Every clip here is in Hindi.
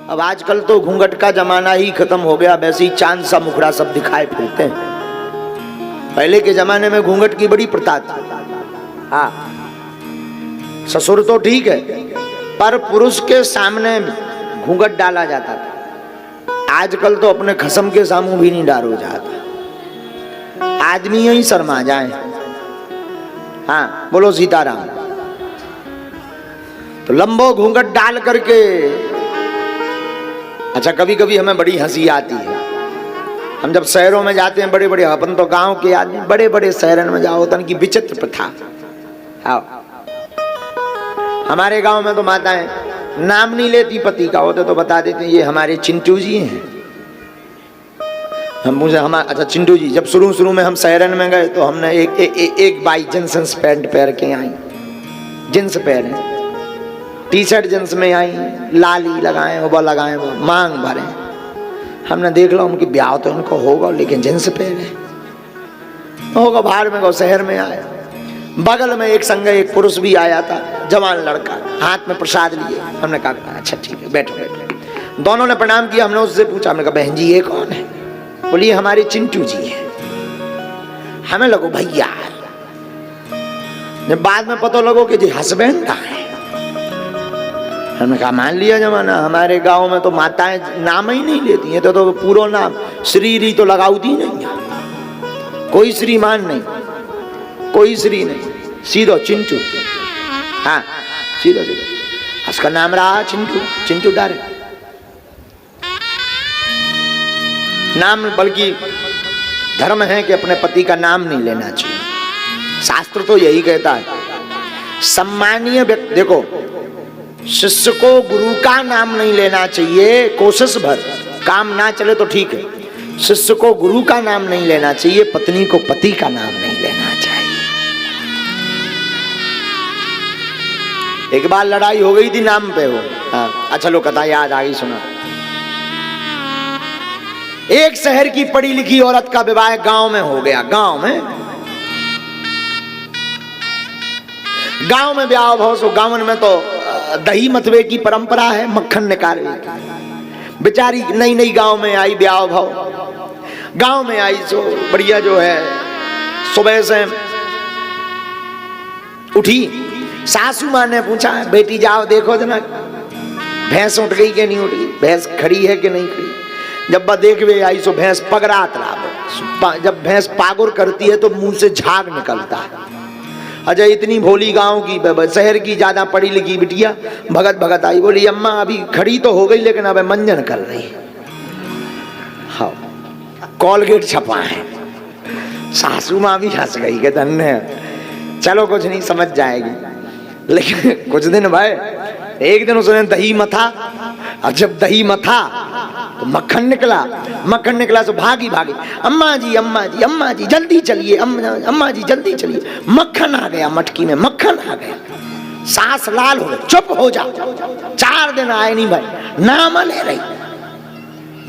अब आजकल तो घूंघट का जमाना ही खत्म हो गया, वैसे ही चांद सा मुखड़ा सब दिखाए फिरते हैं। पहले के जमाने में घूंघट की बड़ी प्रथा थी। हाँ, ससुर तो ठीक है, पर पुरुष के सामने घूंघट डाला जाता था। आजकल तो अपने खसम के सामू भी नहीं डालो जाता, आदमी ही शर्मा जाए। हाँ, बोलो सीताराम। तो लंबो घूंघट डाल करके, अच्छा कभी कभी हमें बड़ी हंसी आती है। हम जब शहरों में जाते हैं, बड़े बड़े, अपन तो गांव के आदमी, बड़े बड़े शहरों में जाओ तो उनकी विचित्र प्रथा। आओ, हमारे गांव में तो माताएं नाम नहीं लेती पति का, होते तो बता देते ये हमारे चिंटू जी हैं। हम मुझे अच्छा चिंटू जी, जब शुरू में हम शहरन में गए तो हमने एक बाई जींस पैंट पहन के आई, जींस पहने, टी शर्ट जींस में आई, लाली लगाए, वो लगाए, वो मांग भरे। हमने देख लो उनकी ब्याह तो उनको होगा, लेकिन जींस पहने होगा। बाहर में गो, शहर में आया, बगल में एक संग एक पुरुष भी आया था, जवान लड़का, हाथ में प्रसाद लिए। हमने कहा अच्छा ठीक है, बैठो बैठो। दोनों ने प्रणाम किया। हमने उससे पूछा, हमने कहा बहन जी ये कौन है? बोलिए हमारे चिंटू जी है। हमें लगो भैया, जब बाद में पता लगो कि जी हस्बैंड का है। हमने कहा मान लिया जमाना, हमारे गांव में तो माताएं नाम ही नहीं लेती हैं, तो पूरा नाम श्री तो लगाऊती नहीं, कोई श्रीमान नहीं, कोई श्री नहीं, सीधो चिंटू। हाँ सीधो सीधो, उसका नाम रहा चिंटू, चिंटू डायरेक्ट नाम। बल्कि धर्म है कि अपने पति का नाम नहीं लेना चाहिए। शास्त्र तो यही कहता है, सम्मानीय व्यक्ति, देखो शिष्य को गुरु का नाम नहीं लेना चाहिए, कोशिश भर, काम ना चले तो ठीक है। शिष्य को गुरु का नाम नहीं लेना चाहिए, पत्नी को पति का नाम नहीं लेना चाहिए। एक बार लड़ाई हो गई थी नाम पे हो। हाँ, अच्छा लो कथा याद आ गई, सुना। एक शहर की पढ़ी लिखी औरत का विवाह गांव में हो गया। गांव में ब्याह भाव सो, गांव में तो दही मतवे की परंपरा है, मक्खन निकालने की। बेचारी नई नई गांव में आई, ब्याह भाव गांव में आई सो बढ़िया जो है, सुबह से उठी, सासू माँ ने पूछा बेटी जाओ देखो जना भैंस उठ गई कि नहीं उठ गई, भैंस खड़ी है कि नहीं खड़ी। जब वह देखवे आई सो भैंस पगरात रहा। जब भैंस पागुर करती है तो मुंह से झाग निकलता है। अजय इतनी भोली गांव की, शहर की ज्यादा पढ़ी लिखी बिटिया भगत भगत आई, बोली अम्मा अभी खड़ी तो हो गई लेकिन अब मंजन कर रही। हाँ, कॉलगेट छपा है। सासू माँ भी हंस गई कि धन्य, चलो कुछ नहीं समझ जाएगी। लेकिन कुछ दिन भाई, एक दिन उसने दही मथा, और जब दही मथा तो मक्खन निकला तो भागी अम्मा जी अम्मा जी अम्मा जी जल्दी चलिए, अम्मा जी जल्दी चलिए। मक्खन आ गया मटकी में, मक्खन आ गया। सास लाल हो गई, चुप हो जा। 4 दिन आए नहीं भाई, नाम ले रही।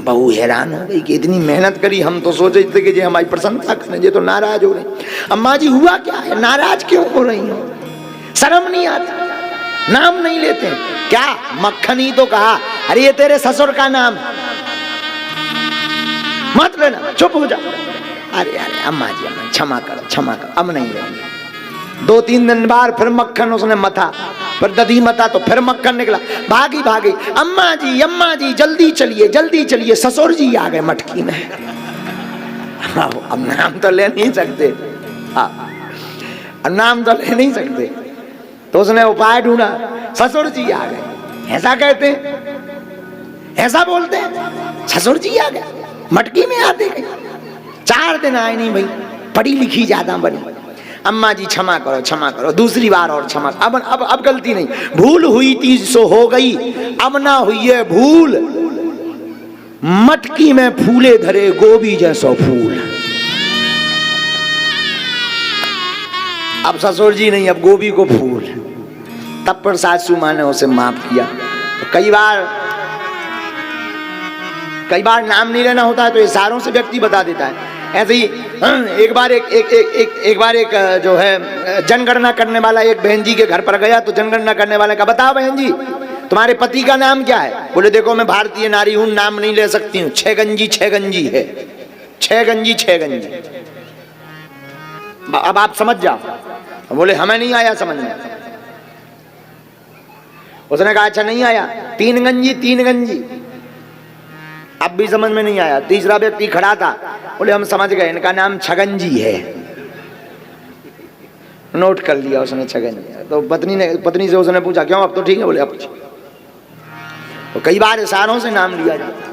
बहू हैरान हो गई कि इतनी मेहनत करी, हम तो सोचे थे कि हमारी प्रशंसा करें, ये तो नाराज हो रही। अम्मा जी हुआ क्या है, नाराज क्यों हो रही हो? शर्म नहीं आती, नाम नहीं लेते क्या? मक्खन ही तो कहा, अरे ये तेरे ससुर का नाम, मत लेना, चुप हो जा। अरे अम्मा जी अम्मा क्षमा करो, अब नहीं लेंगे। 2-3 दिन बाद फिर मक्खन उसने मथा, फिर दधी मथा तो फिर मक्खन निकला। भागी अम्मा जी जल्दी चलिए, ससुर जी आ गए मटकी में। अब नाम तो ले नहीं सकते, नाम तो ले नहीं सकते, तो उसने उपाय ढूंढा, ससुर जी आ गए। ऐसा कहते, ऐसा बोलते हैं, ससुर जी आ गए मटकी में आते गए। 4 दिन आए नहीं भाई, पढ़ी लिखी ज्यादा बनी। अम्मा जी क्षमा करो, दूसरी बार और क्षमा। अब गलती नहीं, भूल हुई थी सो हो गई, अब ना हुई है भूल। मटकी में फूले धरे गोभी जैसो फूल। अब ससुर जी नहीं, अब गोभी को फूल। तब पर सासू माँ ने उसे माफ किया। तो कई बार नाम नहीं लेना होता है तो इशारों से व्यक्ति बता देता है। ऐसे ही एक बार एक जो है जनगणना करने वाला एक बहन जी के घर पर गया, तो जनगणना करने वाले का बताओ बहन जी तुम्हारे पति का नाम क्या है? बोले देखो मैं भारतीय नारी हूं, नाम नहीं ले सकती हूं, 6 गंजी है, 6 गंजी। अब आप समझ जाओ। बोले हमें नहीं आया समझ में। उसने कहा अच्छा नहीं आया, 3 गंजी। अब भी समझ में नहीं आया। तीसरा व्यक्ति खड़ा था, बोले हम समझ गए, इनका नाम छगंजी है। नोट कर लिया उसने छगंजी। तो पत्नी से उसने पूछा क्यों, अब तो ठीक है? बोले अब तो कई बार इशारों से नाम लिया जाता।